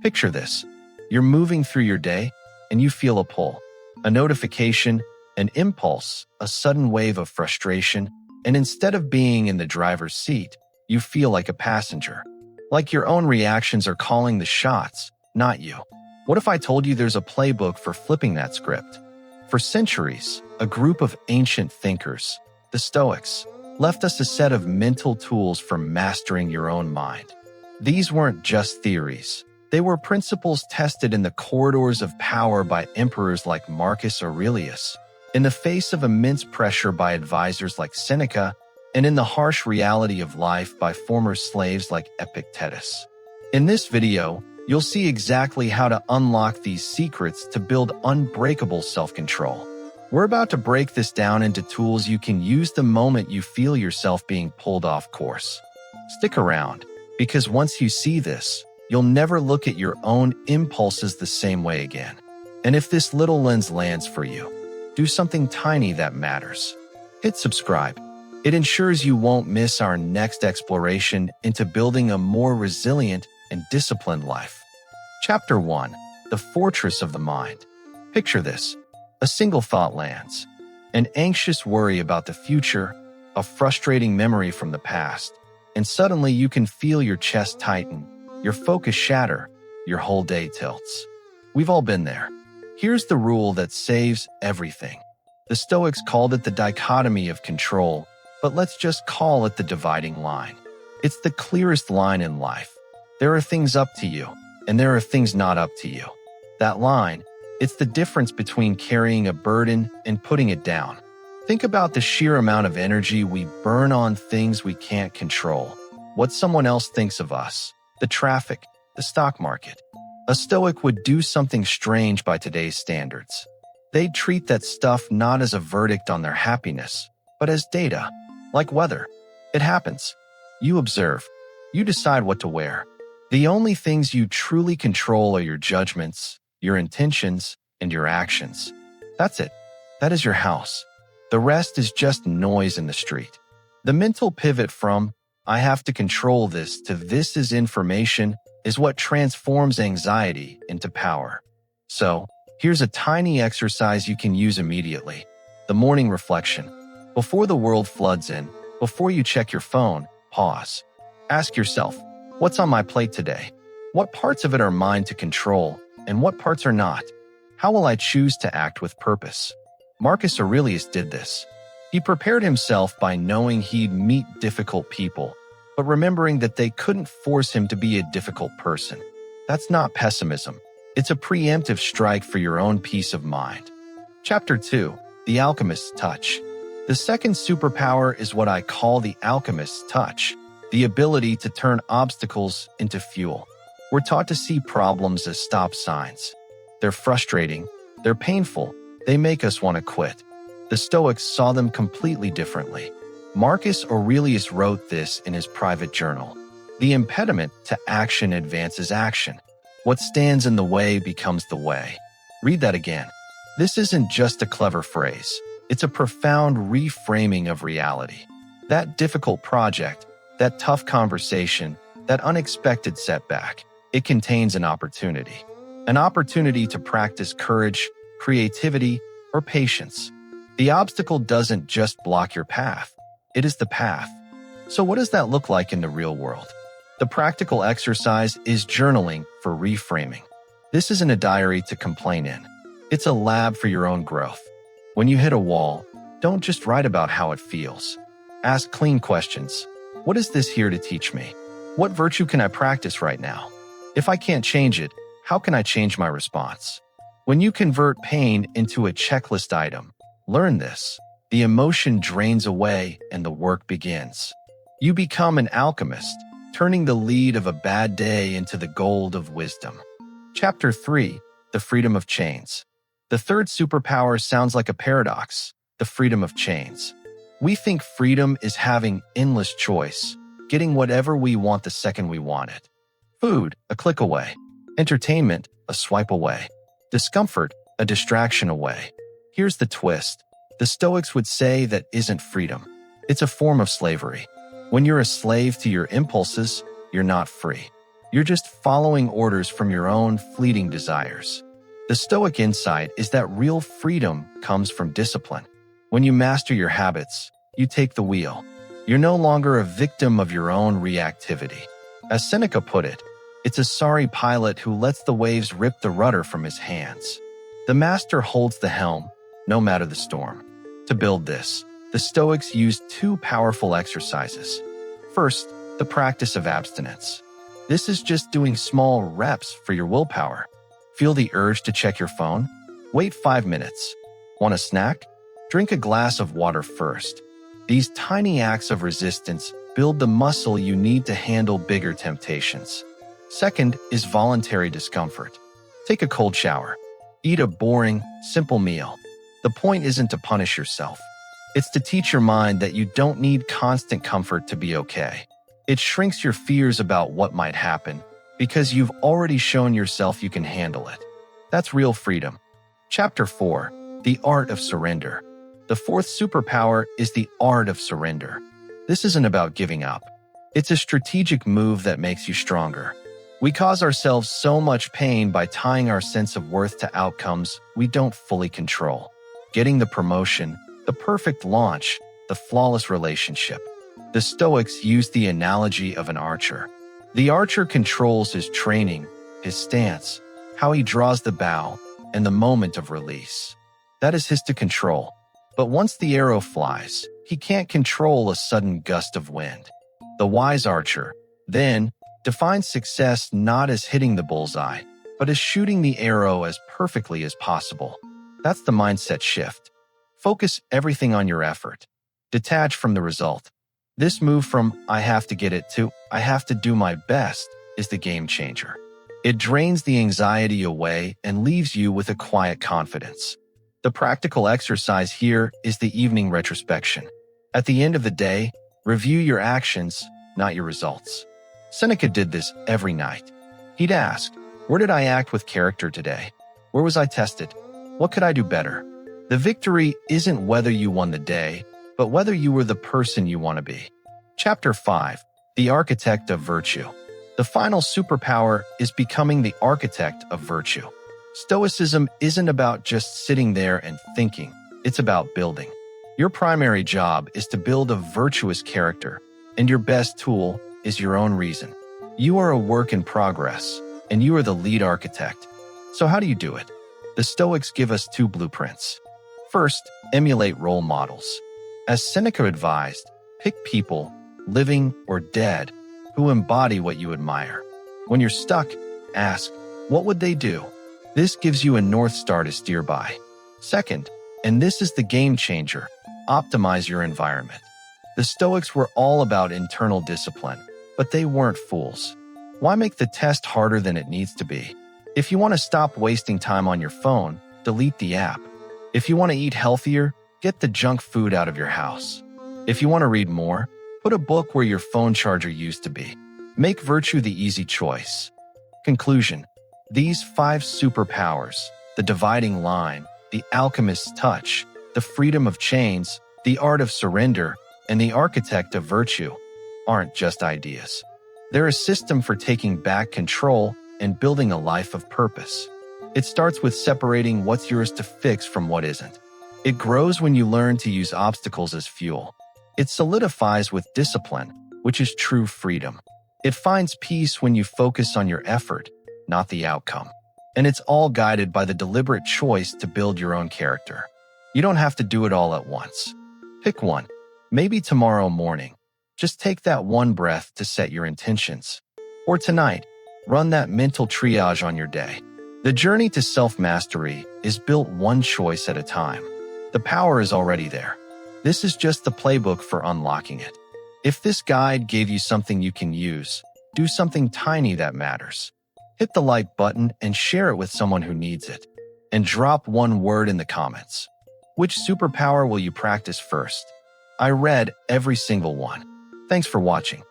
Picture this. You're moving through your day, and you feel a pull, a notification, an impulse, a sudden wave of frustration, and instead of being in the driver's seat, you feel like a passenger. Like your own reactions are calling the shots, not you. What if I told you there's a playbook for flipping that script? For centuries, a group of ancient thinkers, the Stoics, left us a set of mental tools for mastering your own mind. These weren't just theories. They were principles tested in the corridors of power by emperors like Marcus Aurelius, in the face of immense pressure by advisors like Seneca, and in the harsh reality of life by former slaves like Epictetus. In this video, you'll see exactly how to unlock these secrets to build unbreakable self-control. We're about to break this down into tools you can use the moment you feel yourself being pulled off course. Stick around, because once you see this, you'll never look at your own impulses the same way again. And if this little lens lands for you, do something tiny that matters. Hit subscribe. It ensures you won't miss our next exploration into building a more resilient and disciplined life. Chapter 1. The Fortress of the Mind. Picture this. A single thought lands. An anxious worry about the future, a frustrating memory from the past, and suddenly you can feel your chest tighten, your focus shatter, your whole day tilts. We've all been there. Here's the rule that saves everything. The Stoics called it the dichotomy of control, but let's just call it the dividing line. It's the clearest line in life. There are things up to you, and there are things not up to you. That line, it's the difference between carrying a burden and putting it down. Think about the sheer amount of energy we burn on things we can't control. What someone else thinks of us, the traffic, the stock market. A Stoic would do something strange by today's standards. They'd treat that stuff not as a verdict on their happiness, but as data, like weather. It happens. You observe. You decide what to wear. The only things you truly control are your judgments, your intentions, and your actions. That's it. That is your house. The rest is just noise in the street. The mental pivot from, I have to control this, to this is information, is what transforms anxiety into power. So, here's a tiny exercise you can use immediately. The morning reflection. Before the world floods in, before you check your phone, pause. Ask yourself, what's on my plate today? What parts of it are mine to control, and what parts are not? How will I choose to act with purpose? Marcus Aurelius did this. He prepared himself by knowing he'd meet difficult people, but remembering that they couldn't force him to be a difficult person. That's not pessimism. It's a preemptive strike for your own peace of mind. Chapter 2. The Alchemist's Touch. The second superpower is what I call the Alchemist's Touch, the ability to turn obstacles into fuel. We're taught to see problems as stop signs. They're frustrating, they're painful, they make us want to quit. The Stoics saw them completely differently. Marcus Aurelius wrote this in his private journal. The impediment to action advances action. What stands in the way becomes the way. Read that again. This isn't just a clever phrase. It's a profound reframing of reality. That difficult project, that tough conversation, that unexpected setback, it contains an opportunity. An opportunity to practice courage, creativity, or patience. The obstacle doesn't just block your path. It is the path. So what does that look like in the real world? The practical exercise is journaling for reframing. This isn't a diary to complain in. It's a lab for your own growth. When you hit a wall, don't just write about how it feels. Ask clean questions. What is this here to teach me? What virtue can I practice right now? If I can't change it, how can I change my response? When you convert pain into a checklist item, learn this. The emotion drains away and the work begins. You become an alchemist, turning the lead of a bad day into the gold of wisdom. Chapter 3. The Freedom of Chains. The third superpower sounds like a paradox, the freedom of chains. We think freedom is having endless choice, getting whatever we want the second we want it. Food, a click away. Entertainment, a swipe away. Discomfort, a distraction away. Here's the twist. The Stoics would say that isn't freedom. It's a form of slavery. When you're a slave to your impulses, you're not free. You're just following orders from your own fleeting desires. The Stoic insight is that real freedom comes from discipline. When you master your habits, you take the wheel. You're no longer a victim of your own reactivity. As Seneca put it, it's a sorry pilot who lets the waves rip the rudder from his hands. The master holds the helm, no matter the storm. To build this, the Stoics used two powerful exercises. First, the practice of abstinence. This is just doing small reps for your willpower. Feel the urge to check your phone? Wait 5 minutes. Want a snack? Drink a glass of water first. These tiny acts of resistance build the muscle you need to handle bigger temptations. Second is voluntary discomfort. Take a cold shower. Eat a boring, simple meal. The point isn't to punish yourself. It's to teach your mind that you don't need constant comfort to be okay. It shrinks your fears about what might happen because you've already shown yourself you can handle it. That's real freedom. Chapter 4. The Art of Surrender. The fourth superpower is the art of surrender. This isn't about giving up. It's a strategic move that makes you stronger. We cause ourselves so much pain by tying our sense of worth to outcomes we don't fully control. Getting the promotion, the perfect launch, the flawless relationship. The Stoics use the analogy of an archer. The archer controls his training, his stance, how he draws the bow, and the moment of release. That is his to control. But once the arrow flies, he can't control a sudden gust of wind. The wise archer, then, defines success not as hitting the bullseye, but as shooting the arrow as perfectly as possible. That's the mindset shift. Focus everything on your effort. Detach from the result. This move from "I have to get it" to "I have to do my best" is the game changer. It drains the anxiety away and leaves you with a quiet confidence. The practical exercise here is the evening retrospection. At the end of the day, review your actions, not your results. Seneca did this every night. He'd ask, "Where did I act with character today? Where was I tested? What could I do better?" The victory isn't whether you won the day, but whether you were the person you want to be. Chapter 5. The Architect of Virtue. The final superpower is becoming the architect of virtue. Stoicism isn't about just sitting there and thinking. It's about building. Your primary job is to build a virtuous character, and your best tool is your own reason. You are a work in progress, and you are the lead architect. So how do you do it? The Stoics give us two blueprints. First, emulate role models. As Seneca advised, pick people, living or dead, who embody what you admire. When you're stuck, ask, what would they do? This gives you a North Star to steer by. Second, and this is the game changer, optimize your environment. The Stoics were all about internal discipline, but they weren't fools. Why make the test harder than it needs to be? If you want to stop wasting time on your phone, delete the app. If you want to eat healthier, get the junk food out of your house. If you want to read more, put a book where your phone charger used to be. Make virtue the easy choice. Conclusion. These 5 superpowers, the dividing line, the alchemist's touch, the freedom of chains, the art of surrender, and the architect of virtue, aren't just ideas. They're a system for taking back control and building a life of purpose. It starts with separating what's yours to fix from what isn't. It grows when you learn to use obstacles as fuel. It solidifies with discipline, which is true freedom. It finds peace when you focus on your effort, not the outcome. And it's all guided by the deliberate choice to build your own character. You don't have to do it all at once. Pick one. Maybe tomorrow morning. Just take that one breath to set your intentions. Or tonight, run that mental triage on your day. The journey to self-mastery is built one choice at a time. The power is already there. This is just the playbook for unlocking it. If this guide gave you something you can use, do something tiny that matters. Hit the like button and share it with someone who needs it. And drop one word in the comments. Which superpower will you practice first? I read every single one. Thanks for watching.